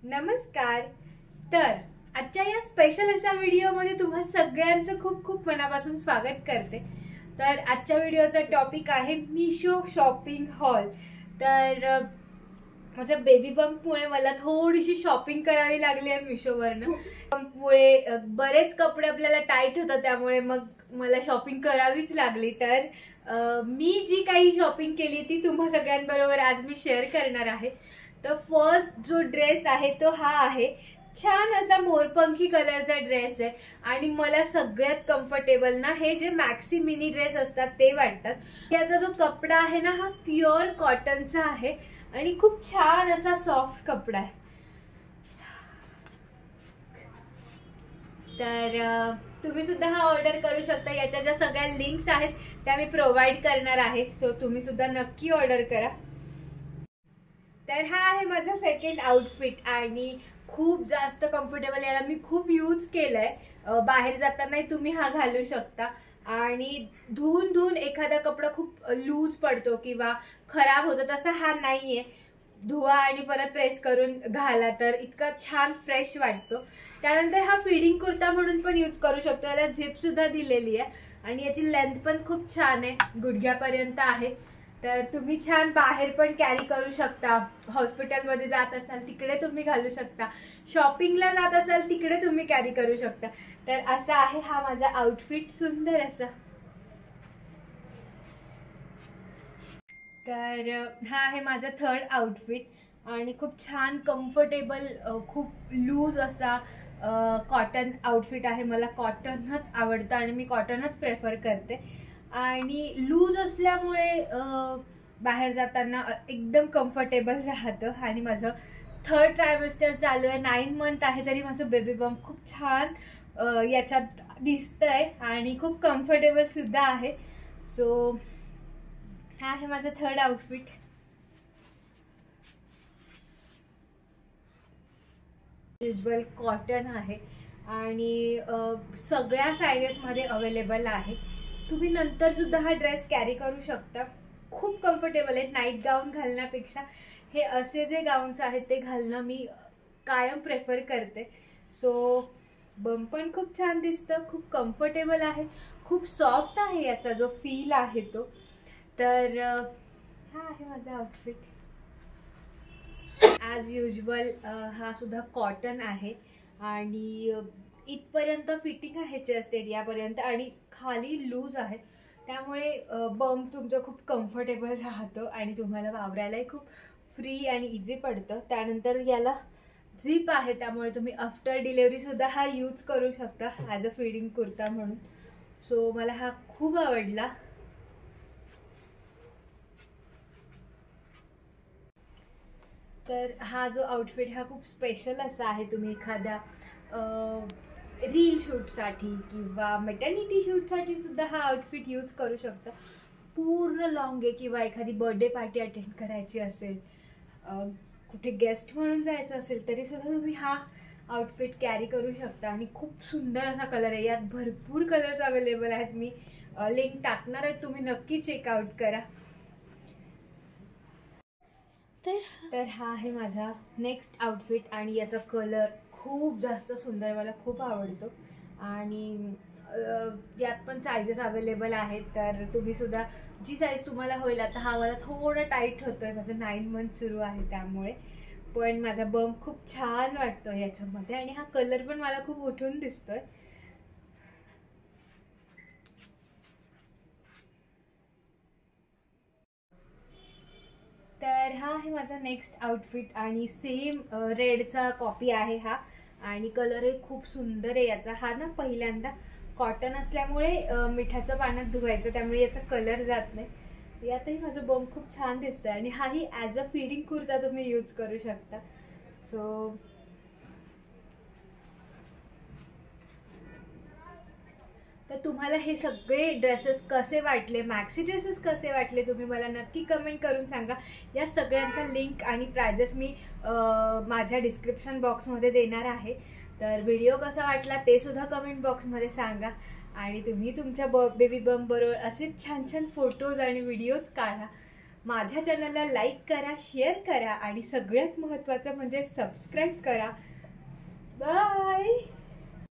नमस्कार। तर आजच्या या स्पेशल अशा व्हिडिओमध्ये तुम्हा सगळ्यांचं खूप खूप मनापासून स्वागत करते। तर आजच्या व्हिडिओचा टॉपिक आहे मीशो शॉपिंग हॉल। तर माझ्या बेबी बंपमुळे मला थोडीशी शॉपिंग करावी लागली आहे मीशोवरनं। बंपमुळे बरेच कपडे आपल्याला टाईट होतात, त्यामुळे मग मला शॉपिंग करावीच लागली। तर मी जी काही शॉपिंग केली ती तुम्हा सगळ्यांबरोबर आज मी शेअर करणार आहे। तर फर्स्ट जो ड्रेस आहे तो हा आहे, छान असा मोरपंखी कलरचा ड्रेस आहे आणि मला सगळ्यात कम्फर्टेबल ना हे जे मॅक्सी मिनी ड्रेस असतात ते वाटतात। याचा जो कपडा आहे ना हा प्युअर कॉटनचा आहे आणि खूप छान असा सॉफ्ट कपडा आहे। तर तुम्ही सुद्धा हा ऑर्डर करू शकता। याच्या ज्या सगळ्या लिंक्स आहेत त्या मी प्रोव्हाइड करणार आहे, सो तुम्ही सुद्धा नक्की ऑर्डर करा। तर हा आहे माझा सेकंड आउटफिट आणि खूप जास्त कम्फर्टेबल, याला मी खूप यूज केलंय। बाहेर जाताना तुम्ही हा घालू शकता आणि धुवून एखादा कपडा खूप लूज पडतो किंवा खराब होतो तसा हा नाहीये। धुवा आणि परत प्रेस करून घाला तर इतका छान फ्रेश वाटतो। त्यानंतर हा फीडिंग कुर्ता म्हणून पण यूज करू शकतो। याला झिप सुद्धा दिलेली आहे आणि याची लेंथ पण खूप छान आहे, गुडघ्यापर्यंत आहे। तर तुम्ही छान बाहेर पण कॅरी करू शकता। हॉस्पिटलमध्ये जात असाल तिकडे तुम्ही घालू शकता, शॉपिंगला जात असाल तिकडे तुम्ही कॅरी करू शकता। तर असा आहे हा माझा आउटफिट, सुंदर असा। तर हा आहे माझा थर्ड आउटफिट आणि खूप छान कम्फर्टेबल, खूप लूज असा कॉटन आउटफिट आहे। मला कॉटनच आवडतं आणि मी कॉटनच प्रेफर करते आणि लूज असल्यामुळे बाहेर जाताना एकदम कम्फर्टेबल राहतं। आणि माझं थर्ड ट्रायमेस्टर चालू आहे, 9 मंथ आहे, तरी माझं बेबी बंप खूप छान याच्यात दिसतंय आणि खूप कम्फर्टेबल सुद्धा आहे। सो हा आहे माझं थर्ड आउटफिट। युजुअल कॉटन आहे आणि सगळ्या साइजेसमध्ये अवेलेबल आहे। तुम्ही नंतर सुद्धा हा ड्रेस कॅरी करू शकता, खूप कम्फर्टेबल आहे। नाईट गाऊन घालण्यापेक्षा हे असे जे गाऊन्स आहेत ते घालणं मी कायम प्रेफर करते। सो बंप पण खूप छान दिसतं, खूप कम्फर्टेबल आहे, खूप सॉफ्ट आहे याचा जो फील आहे तो। तर हा आहे माझा आउटफिट। ॲज युजुअल हा सुद्धा कॉटन आहे आणि इथपर्यंत फिटिंग आहे चेस्ट एरियापर्यंत आणि खाली लूज आहे, त्यामुळे बंप तुमचं खूप कम्फर्टेबल राहतं आणि तुम्हाला वावरायलाही खूप फ्री आणि इझी पडतं। त्यानंतर याला झिप आहे, त्यामुळे तुम्ही आफ्टर डिलेवरी सुद्धा हा यूज करू शकता ॲज अ फीडिंग कुर्ता म्हणून। सो मला हा खूप आवडला। तर हा जो आउटफिट हा खूप स्पेशल असा आहे। तुम्ही एखाद्या रील शूटसाठी किंवा मेटर्निटी शूटसाठी सुद्धा हा आउटफिट यूज करू शकता। पूर्ण लॉंग आहे किंवा एखादी बर्थडे पार्टी अटेंड करायची असेल, कुठे गेस्ट म्हणून जायचं असेल तरी सुद्धा तुम्ही हा आउटफिट कॅरी करू शकता आणि खूप सुंदर असा कलर आहे। यात भरपूर कलर्स अवेलेबल आहेत, मी लिंक टाकणार आहे, तुम्ही नक्की चेकआउट करा। तर हा आहे माझा नेक्स्ट आउटफिट आणि याचा कलर खूप जास्त सुंदर, मला खूप आवडतो आणि यात पण साइजेस अवेलेबल आहेत। तर तुम्ही सुद्धा जी साईज तुम्हाला होईल, आता हा मला थोडा टाईट होतोय, माझं 9 मंथ सुरू आहे त्यामुळे, पण माझा बंप खूप छान वाटतो याच्यामध्ये आणि हा कलर पण मला खूप उठून दिसतोय। तर हा आहे माझा नेक्स्ट आउटफिट आणि सेम रेडचा कॉपी आहे हा आणि कलरही खूप सुंदर आहे याचा। हा ना पहिल्यांदा कॉटन असल्यामुळे मिठाच्या पाण्यात धुवायचं, त्यामुळे याचा कलर जात नाही। यातही माझं बंप खूप छान दिसतंय आणि हाही ॲज अ फीडिंग कुर्ता तुम्ही यूज करू शकता। सो तर तुम्हाला हे सगळे ड्रेसेस कसे वाटले, मॅक्सी ड्रेसेस कसे वाटले, तुम्ही मला नक्की कमेंट करून सांगा। या सगळ्यांच्या लिंक आणि प्राइजेस मी माझ्या डिस्क्रिप्शन बॉक्समध्ये देणार आहे। तर व्हिडिओ कसा वाटला ते सुद्धा कमेंट बॉक्समध्ये सांगा आणि तुम्ही तुमच्या बेबी बंप बरोबर असेच छान छान फोटोज आणि व्हिडिओज काढा। माझ्या चॅनलला लाईक करा, शेअर करा आणि सगळ्यात महत्त्वाचं म्हणजे सबस्क्राईब करा. बाय.